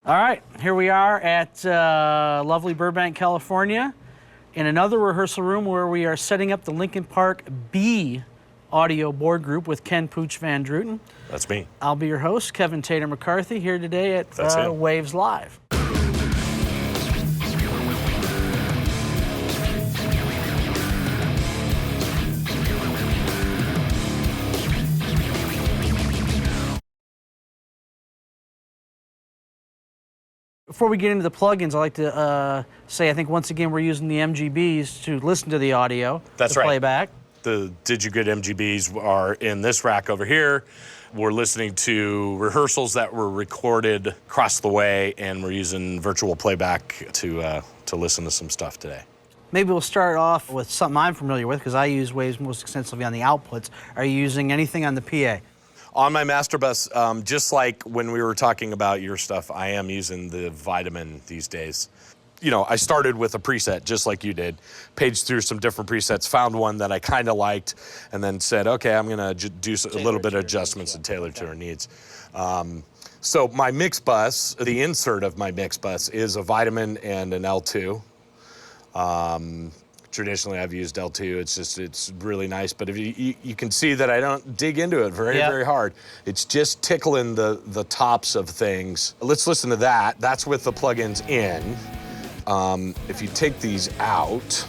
All right, here we are at lovely Burbank, California, in another rehearsal room where we are setting up the Linkin Park B audio board group with Ken Pooch Van Druten. That's me. I'll be your host, Kevin Tater McCarthy, here today at Waves Live. Before we get into the plugins, I'd like to say I think once again we're using the MGBs to listen to the audio. That's right. Playback. The Did You Good MGBs are in this rack over here. We're listening to rehearsals that were recorded across the way, and we're using virtual playback to listen to some stuff today. Maybe we'll start off with something I'm familiar with because I use Waves most extensively on the outputs. Are you using anything on the PA? On my master bus, just like when we were talking about your stuff, I am using the Vitamin these days. You know, I started with a preset just like you did, paged through some different presets, found one that I kind of liked, and then said, okay, I'm gonna do a little bit of adjustments and tailor to our needs. So my mix bus, the insert of my mix bus is a Vitamin and an L2. Traditionally, I've used L2. It's really nice, but if you can see that I don't dig into it very hard. It's just tickling the tops of things. Let's listen to that. That's with the plugins in. If you take these out,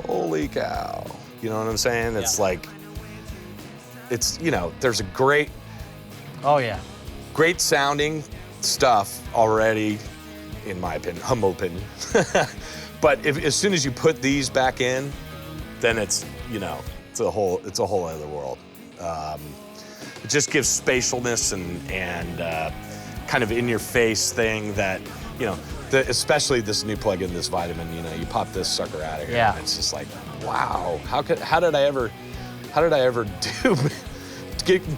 holy cow. You know what I'm saying? It's like, you know, there's a great sounding stuff already, in my opinion, humble opinion. But as soon as you put these back in, then it's, you know, it's a whole other world. It just gives spatialness and kind of in-your-face thing that, you know, especially this new plugin, this Vitamin. You know, you pop this sucker out of here, and it's just like, wow, how did I ever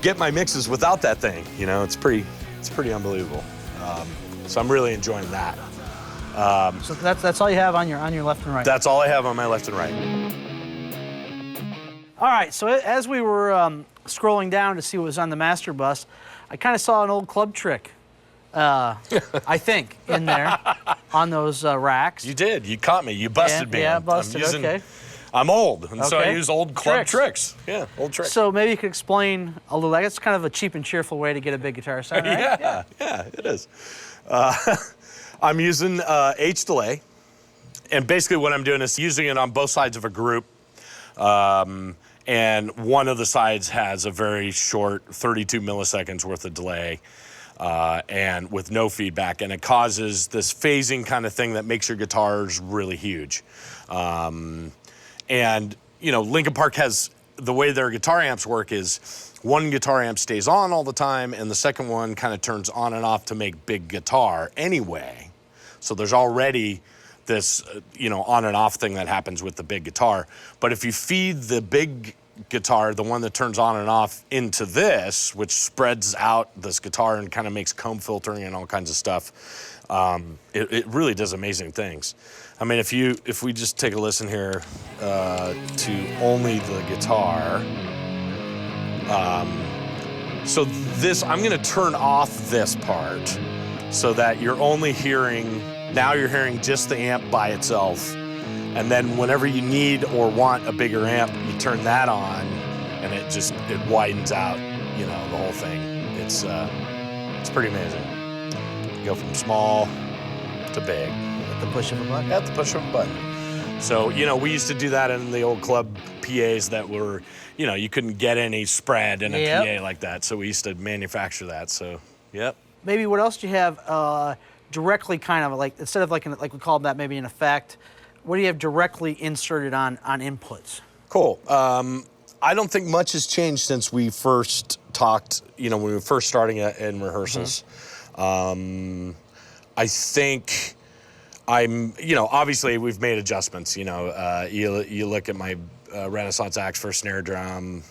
get my mixes without that thing? You know, it's pretty unbelievable. So I'm really enjoying that. So that's all you have on your left and right? That's all I have on my left and right. All right, so as we were scrolling down to see what was on the master bus, I kind of saw an old club trick, I think, in there on those racks. You did. You caught me. You busted me. Yeah, busted. Okay. I'm old, and so I use old club tricks. Yeah, old tricks. So maybe you could explain a little. That's kind of a cheap and cheerful way to get a big guitar sound, right? Yeah, it is. I'm using H delay, and basically what I'm doing is using it on both sides of a group, and one of the sides has a very short 32 milliseconds worth of delay, and with no feedback, and it causes this phasing kind of thing that makes your guitars really huge. And, you know, Linkin Park has, the way their guitar amps work is one guitar amp stays on all the time and the second one kind of turns on and off to make big guitar anyway. So there's already this, you know, on and off thing that happens with the big guitar. But if you feed the big guitar, the one that turns on and off, into this, which spreads out this guitar and kind of makes comb filtering and all kinds of stuff, it really does amazing things. I mean, if we just take a listen here to only the guitar. So this, I'm gonna turn off this part so that you're only hearing, now you're hearing just the amp by itself. And then whenever you need or want a bigger amp, you turn that on and it widens out, you know, the whole thing. It's pretty amazing. You go from small to big. At the push of a button? At the push of a button. So, you know, we used to do that in the old club PAs that were, you know, you couldn't get any spread in a PA like that. So we used to manufacture that, so, yep. Maybe what else do you have directly kind of like, instead of like we call that maybe an effect, what do you have directly inserted on inputs? Cool. I don't think much has changed since we first talked, you know, when we were first starting in rehearsals. I think you know, obviously we've made adjustments, you know. You look at my Renaissance Axe for snare drum,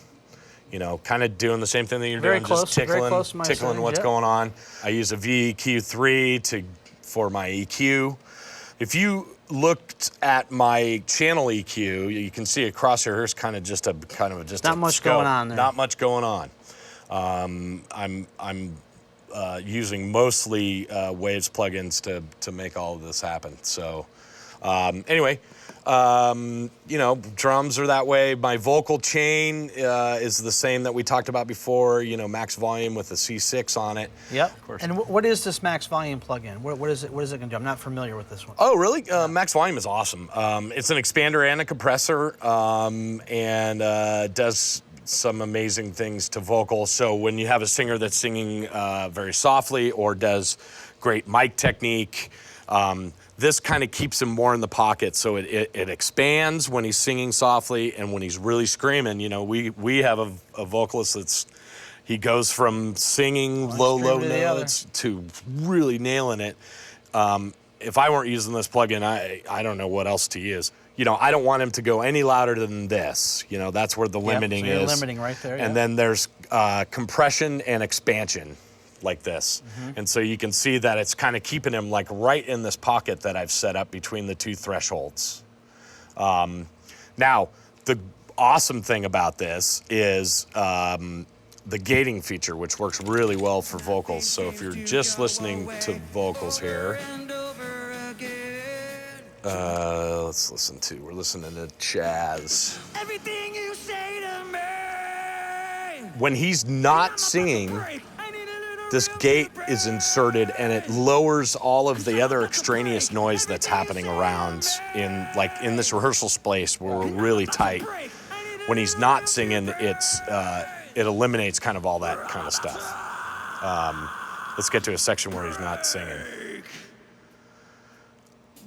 you know, kind of doing the same thing that you're doing, just tickling what's going on. I use a VEQ3 for my EQ. If you looked at my channel EQ, you can see across here, here's kind of just not much going on there. Not much going on. I'm using mostly Waves plugins to make all of this happen. So anyway, you know, drums are that way. My vocal chain is the same that we talked about before, you know, max volume with a C6 on it. Yep. Of course. And what is this max volume plugin? What is it going to do? I'm not familiar with this one. Oh, really? Max volume is awesome. It's an expander and a compressor, and does some amazing things to vocals. So when you have a singer that's singing very softly or does great mic technique, this kind of keeps him more in the pocket, so it expands when he's singing softly, and when he's really screaming, you know, we have a vocalist he goes from singing low notes to really nailing it. If I weren't using this plugin, I don't know what else to use. You know, I don't want him to go any louder than this. You know, that's where the limiting so you're is. Limiting right there. And then there's compression and expansion, like this. And so you can see that it's kind of keeping him like right in this pocket that I've set up between the two thresholds. Now, the awesome thing about this is the gating feature, which works really well for vocals. So if you're just listening to vocals here, let's listen to, we're listening to Chaz. Everything you say to me. When he's not singing, this gate is inserted and it lowers all of the other extraneous noise that's happening around in this rehearsal space where we're really tight. When he's not singing, it eliminates kind of all that kind of stuff. Let's get to a section where he's not singing.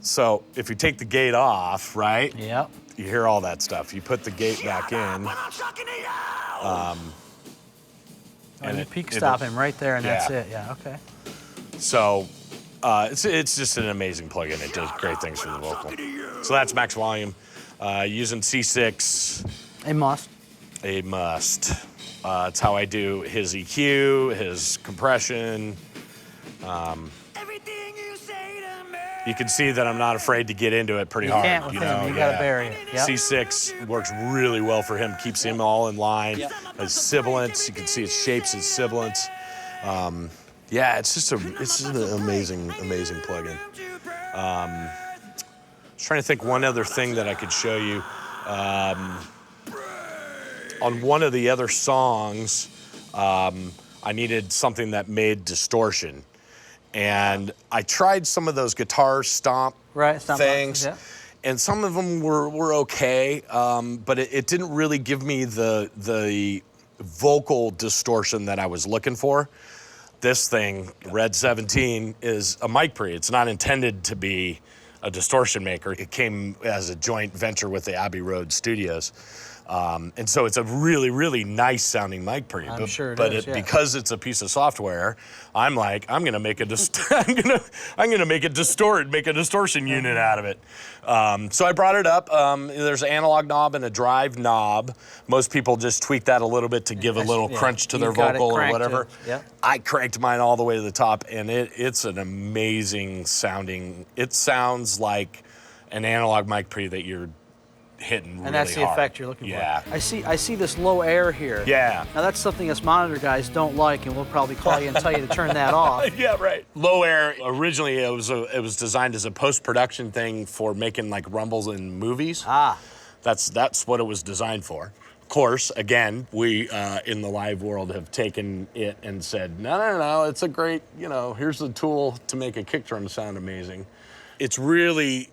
So if you take the gate off, right? Yep. You hear all that stuff. You put the gate back in. And you peak stop him right there, and that's it. Yeah, okay. So it's just an amazing plugin. It does great things for the vocal. So that's max volume. Using C6. A must. A must. It's how I do his EQ, his compression. Everything you say to me. You can see that I'm not afraid to get into it pretty hard. Can't with him. You gotta bury it. Yep. C6 works really well for him. Keeps him all in line. His sibilants, you can see it shapes his sibilants. Yeah, it's an amazing plugin. I was trying to think one other thing that I could show you. On one of the other songs, I needed something that made distortion. And I tried some of those guitar stomp things, and some of them were okay, but it didn't really give me the vocal distortion that I was looking for. This thing, Red 17, is a mic pre. It's not intended to be a distortion maker. It came as a joint venture with the Abbey Road Studios. And so it's a really, really nice sounding mic pre. I'm sure it but is, because it's a piece of software, I'm like, I'm gonna make a make a distortion unit out of it. So I brought it up. There's an analog knob and a drive knob. Most people just tweak that a little bit to give a little crunch to their vocal or whatever. I cranked mine all the way to the top, and it's an amazing sounding. It sounds like an analog mic pre that you're hitting really hard. And that's the effect you're looking for. I see this low air here. Yeah. Now that's something us monitor guys don't like, and we'll probably call you and tell you to turn that off. Yeah, right. Low air, originally it was designed as a post-production thing for making like rumbles in movies. That's what it was designed for. Of course, again, we in the live world have taken it and said, no, it's a great, here's the tool to make a kick drum sound amazing. It's really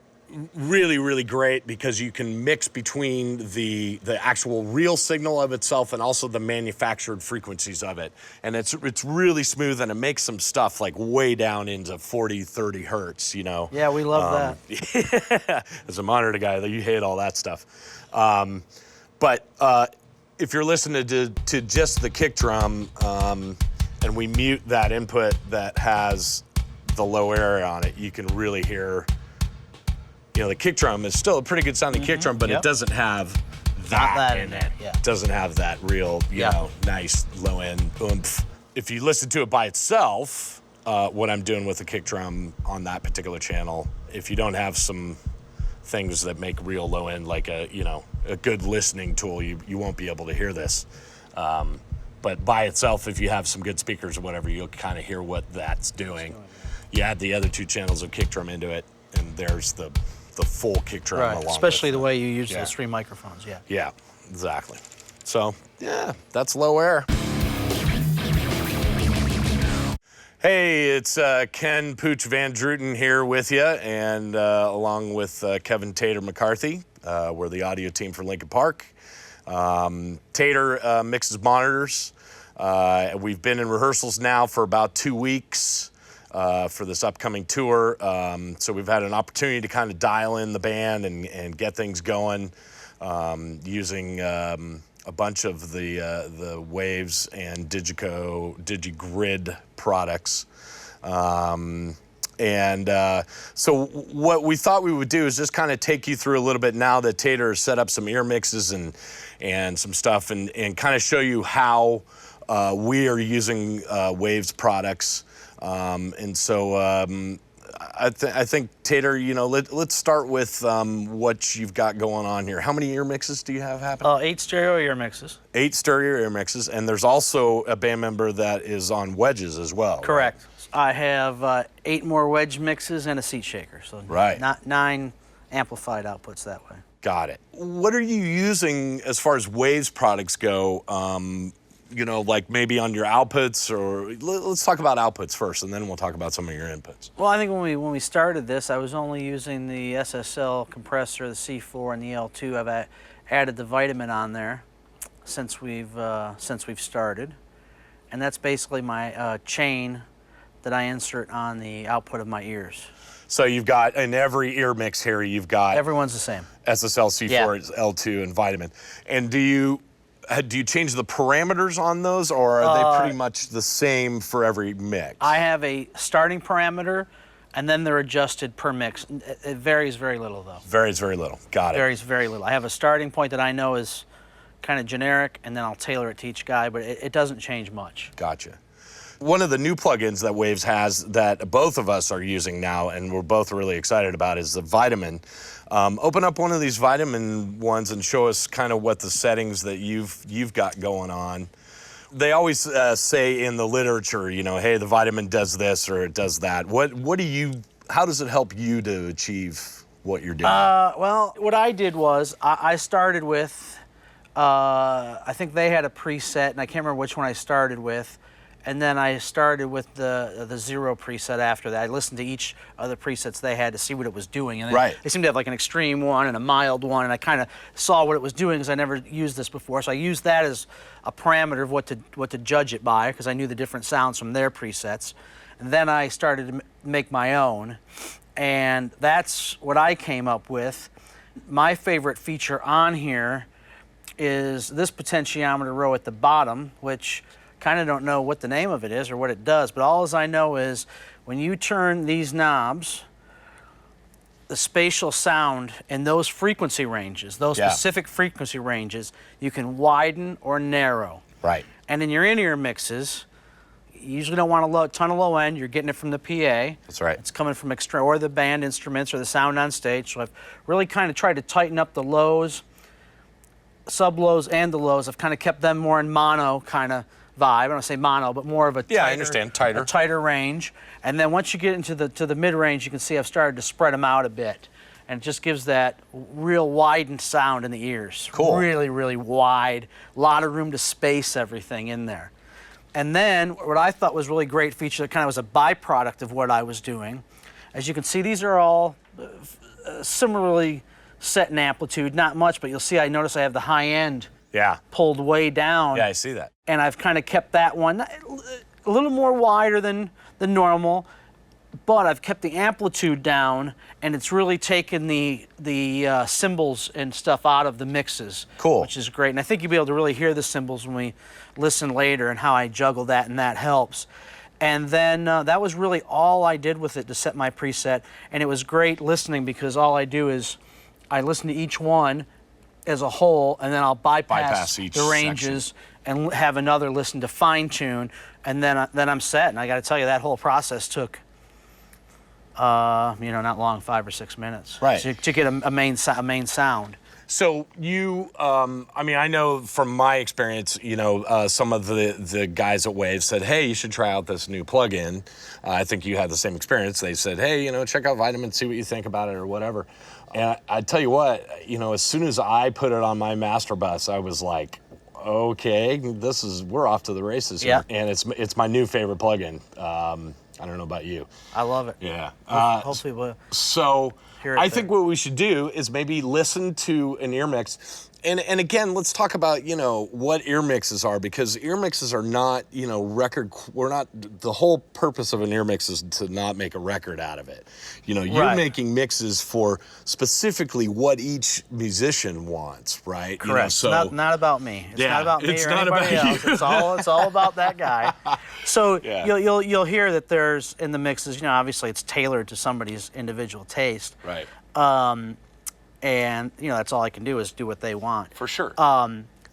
great because you can mix between the actual real signal of itself and also the manufactured frequencies of it. And it's really smooth, and it makes some stuff like way down into 40, 30 hertz, Yeah, we love that. As a monitor guy, you hate all that stuff. But if you're listening to just the kick drum, and we mute that input that has the low air on it, you can really hear. The kick drum is still a pretty good sounding kick drum, but it doesn't have that in it. It doesn't have that real, nice low end oomph. If you listen to it by itself, what I'm doing with the kick drum on that particular channel, if you don't have some things that make real low end, like a good listening tool, you won't be able to hear this. But by itself, if you have some good speakers or whatever, you'll kind of hear what that's doing. You add the other 2 channels of kick drum into it, and there's the full kick drum Right, along especially with the way you use yeah. those 3 microphones, yeah. Yeah, exactly. So, yeah, that's low air. Hey, it's Ken Pooch Van Druten here with you, and along with Kevin Tater McCarthy. We're the audio team for Linkin Park. Tater mixes monitors. We've been in rehearsals now for about 2 weeks for this upcoming tour. So we've had an opportunity to kind of dial in the band and get things going using a bunch of the Waves and DigiGrid products. So what we thought we would do is just kind of take you through a little bit now that Tater has set up some ear mixes and some stuff and kind of show you how we are using Waves products. I think Tater, you know, let's start with what you've got going on here. How many ear mixes do you have happening? 8 stereo ear mixes. 8 stereo ear mixes, and there's also a band member that is on wedges as well. Correct. Right? I have 8 more wedge mixes and a seat shaker, so right. 9 amplified outputs that way. Got it. What are you using as far as Waves products go? You know, like maybe on your outputs, or let's talk about outputs first, and then we'll talk about some of your inputs. Well, I think when we started this, I was only using the SSL compressor, the C4, and the L2. I've added the Vitamin on there since we've started, and that's basically my chain that I insert on the output of my ears. So you've got, in every ear mix here, you've got... Everyone's the same. SSL, C4, yeah. L2, and Vitamin. And do you change the parameters on those, or are they pretty much the same for every mix? I have a starting parameter, and then they're adjusted per mix. It varies very little, though. Varies very little. Got it. Varies very little. I have a starting point that I know is kind of generic, and then I'll tailor it to each guy, but it doesn't change much. Gotcha. One of the new plugins that Waves has that both of us are using now, and we're both really excited about, is the Vitamin. Open up one of these Vitamin ones and show us kind of what the settings that you've got going on. They always say in the literature, you know, hey, the Vitamin does this or it does that. How does it help you to achieve what you're doing? Well, what I did was I started with, I think they had a preset, and I can't remember which one I started with. And then I started with the 0 preset after that. I listened to each of the presets they had to see what it was doing. And right. They seemed to have like an extreme one and a mild one, and I kind of saw what it was doing because I never used this before. So I used that as a parameter of what to judge it by, because I knew the different sounds from their presets. And then I started to make my own, and that's what I came up with. My favorite feature on here is this potentiometer row at the bottom, which kind of don't know what the name of it is or what it does, but all I know is when you turn these knobs, the spatial sound in those frequency ranges, those specific frequency ranges, you can widen or narrow. Right. And in your in-ear mixes, you usually don't want a ton of low end. You're getting it from the PA. That's right. It's coming from or the band instruments or the sound on stage. So I've really kind of tried to tighten up the lows, sub-lows, and the lows. I've kind of kept them more in mono kind of vibe. I don't say mono, but more of a tighter, I understand. Tighter. A tighter range. And then once you get into the mid-range, you can see I've started to spread them out a bit. And it just gives that real widened sound in the ears. Cool. Really, really wide. A lot of room to space everything in there. And then what I thought was really great feature that kind of was a byproduct of what I was doing. As you can see, these are all similarly set in amplitude. Not much, but you'll see I notice I have the high end pulled way down. Yeah, I see that. And I've kind of kept that one a little more wider than normal, but I've kept the amplitude down, and it's really taken the cymbals and stuff out of the mixes. Cool. Which is great. And I think you'll be able to really hear the cymbals when we listen later and how I juggle that, and that helps. And then that was really all I did with it to set my preset. And it was great listening because all I do is I listen to each one as a whole, and then I'll bypass each the ranges and have another listen to fine tune, and then I'm set. And I got to tell you, that whole process took, not long, 5 or 6 minutes, right, to get a main sound. So you, I mean, I know from my experience, you know, some of the guys at Wave said, hey, you should try out this new plugin. I think you had the same experience. They said, hey, you know, check out Vitamin, see what you think about it or whatever. And I tell you what, you know, as soon as I put it on my master bus, I was like, okay, we're off to the races here. Yeah. And it's my new favorite plugin. I don't know about you. I love it. Yeah. Hopefully we'll So hear it I there. think what we should do is maybe listen to an ear mix. And again, let's talk about, you know, what ear mixes are, because ear mixes are not, you know, the whole purpose of an ear mix is to not make a record out of it. You know, you're Right. making mixes for specifically what each musician wants, right? Correct. You know, so not about me. It's Yeah, not about me it's or not anybody about else. It's all about that guy. So Yeah. you'll hear that there's in the mixes, you know, obviously it's tailored to somebody's individual taste. Right. And you know, that's all I can do is do what they want. For sure.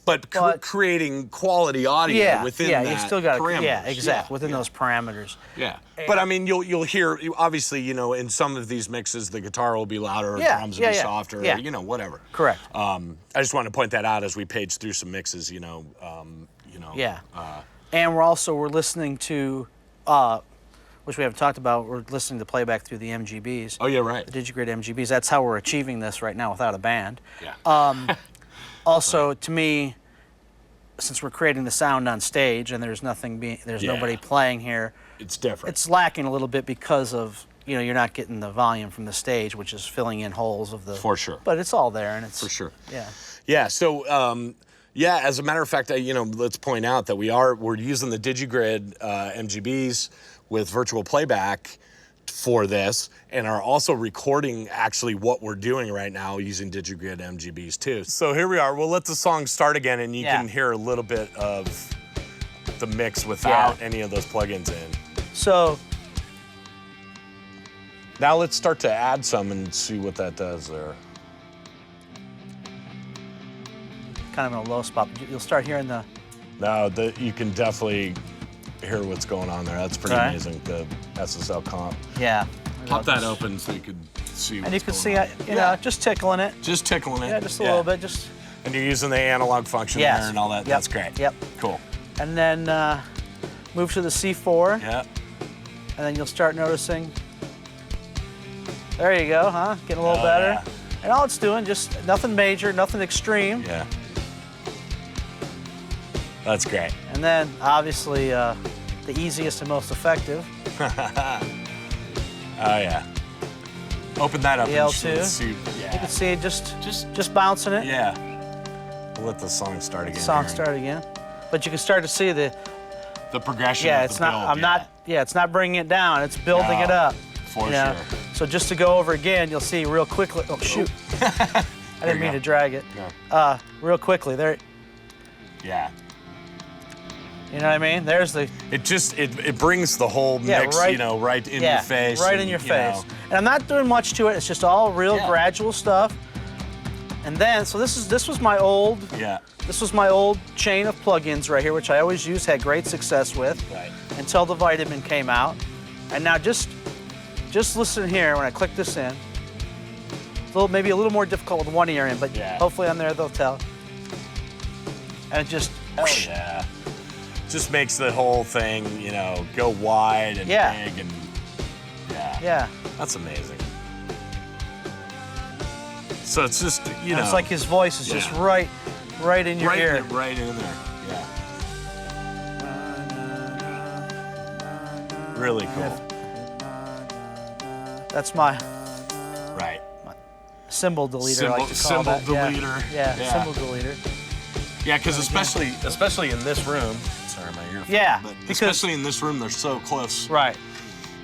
But- creating quality audio within that you still got to parameters. exactly within Yeah. those parameters. Yeah, but I mean, you'll hear, obviously, you know, in some of these mixes, the guitar will be louder, or Yeah, drums will yeah, be yeah. softer, Yeah. or, you know, whatever. Correct. I just wanted to point that out as we page through some mixes, you know. Yeah. And we're listening to, which we haven't talked about, we're listening to playback through the MGBs. Oh, yeah, right. The Digigrid MGBs. That's how we're achieving this right now without a band. Yeah. Also, to me, since we're creating the sound on stage and there's nobody playing here, It's different. it's lacking a little bit because of, you know, you're not getting the volume from the stage, which is filling in holes of the. For sure. But it's all there, and it's. For sure. Yeah. Yeah, so, yeah, as a matter of fact, you know, let's point out that we're using the Digigrid MGBs with virtual playback for this, and are also recording actually what we're doing right now using Digigrid MGBs too. So here we are. We'll let the song start again, and you can hear a little bit of the mix without any of those plugins in. So. Now let's start to add some and see what that does there. Kind of in a low spot. You'll start hearing the. No, you can definitely hear what's going on there. That's pretty Okay. amazing, the SSL comp. Yeah. Pop that open so you can see what's And you can see, going on. you know, just tickling it. Just tickling it. Yeah, just a little bit. Just. And you're using the analog function Yes. there and all that. Yep. That's great. Yep. Cool. And then move to the C4, Yeah. and then you'll start noticing. There you go, huh? Getting a little Oh, better. yeah. And all it's doing, just nothing major, nothing extreme. Yeah. That's great. And then, obviously, the easiest and most effective. Oh, yeah. Open that up The and L2. see. You Yeah. can see it just bouncing it. Yeah. We'll let the song start again. Song here. start again. But you can start to see the. The progression. Yeah, of it's the not. build, I'm not. Yeah, it's not bringing it down. It's building it No, up. for you know? sure. So just to go over again, you'll see real quickly. Oh shoot! I didn't you mean go. to drag it. No. Real quickly there. Yeah. You know what I mean? There's the. It just it brings the whole Yeah, mix, right- you know, right in your face. Right and, in your you face. know, And I'm not doing much to it. It's just all real Yeah. gradual stuff. And then, so this was my old Yeah. chain of plugins right here, which I always use, had great success with, Right. until the Vitamin came out. And now just listen here when I click this in. It's maybe a little more difficult with one ear in, but Yeah. hopefully on there they'll tell. And it just. Hell yeah. Just makes the whole thing, you know, go wide and Yeah. big and yeah. Yeah. That's amazing. So it's just, you know. It's like his voice is just Yeah. right in your right, ear. right in there. Yeah. Really cool. That's my Right. symbol deleter, I like to call Symbol that. Yeah. deleter. Yeah, symbol deleter. Yeah, because especially in this room. Sorry, my earphone. Yeah, But because- especially in this room, they're so close. Right.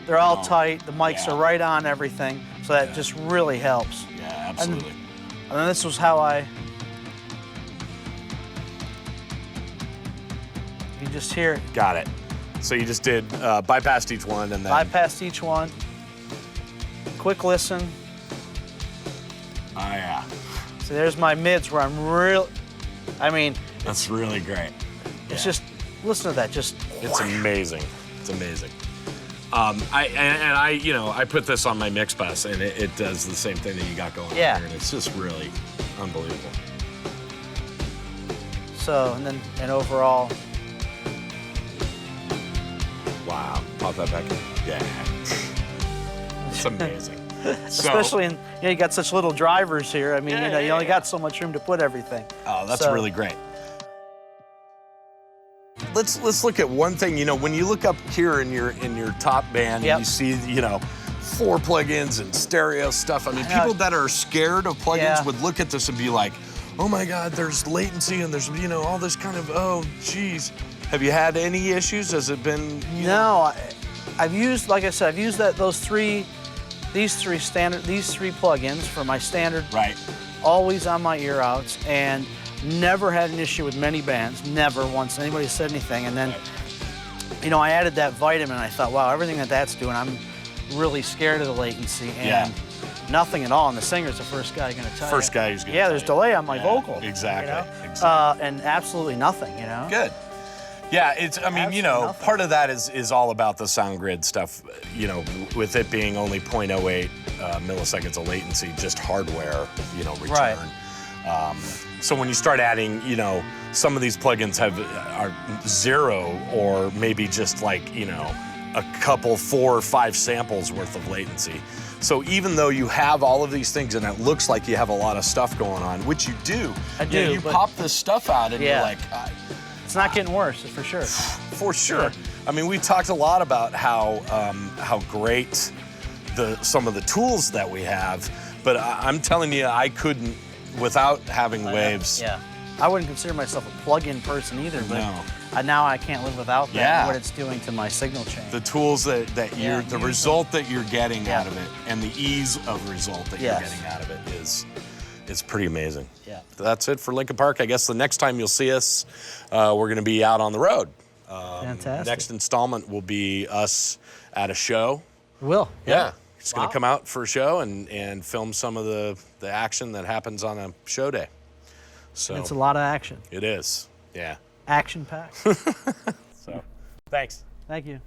They're all Oh, tight. The mics yeah. are right on everything, so that just really helps. Yeah, absolutely. And then this was how you just hear it. Got it. So you just did bypassed each one and then. Bypassed each one. Quick listen. Oh yeah. So there's my mids where I'm I mean, That's really great. it's just, listen to that. Just, It's amazing. It's amazing. I put this on my mix bus and it does the same thing that you got going on Yeah. here, and it's just really, Unbelievable. So, and overall, Wow. Pop that back in. Yeah. It's amazing. especially in, you got such little drivers here. I mean, you only got so much room to put everything. Oh, that's really great. Let's look at one thing. When you look up here in your top band, and you see 4 plugins and stereo stuff. I mean, people that are scared of plugins would look at this and be like, "Oh my God, there's latency and there's all this kind of geez." Have you had any issues? Has it been? No, I've used, like I said, I've used these three plugins for my standard. Right. Always on my ear outs, and never had an issue with many bands. Never once anybody said anything. And then, I added that vitamin. And I thought, wow, everything that's doing, I'm really scared of the latency. And nothing at all. And the singer's the first guy going to tell you. First guy who's going to Yeah, there's delay on my vocal. Exactly. And absolutely nothing, Good. Yeah, I mean, nothing. part of that is all about the sound grid stuff, with it being only 0.08 milliseconds of latency, just hardware, return. Right. So when you start adding, some of these plugins are 0 or maybe just like, a couple, 4 or 5 samples worth of latency. So even though you have all of these things and it looks like you have a lot of stuff going on, which you do. I do. You pop this stuff out and you're like, it's not getting worse, for sure. For sure. I mean, we talked a lot about how great some of the tools that we have, but I'm telling you, I couldn't without having waves. Yeah. I wouldn't consider myself a plug-in person either, but now I can't live without that. Yeah. And what it's doing to my signal chain. The tools the result that you're getting out of it, and the ease of result that you're getting out of it it's pretty amazing. Yeah. That's it for Linkin Park. I guess the next time you'll see us, we're going to be out on the road. Fantastic. Next installment will be us at a show. We will. Yeah. It's going to come out for a show and film some of the action that happens on a show day. So It's a lot of action. it is. Yeah. Action-packed. So, thanks. Thank you.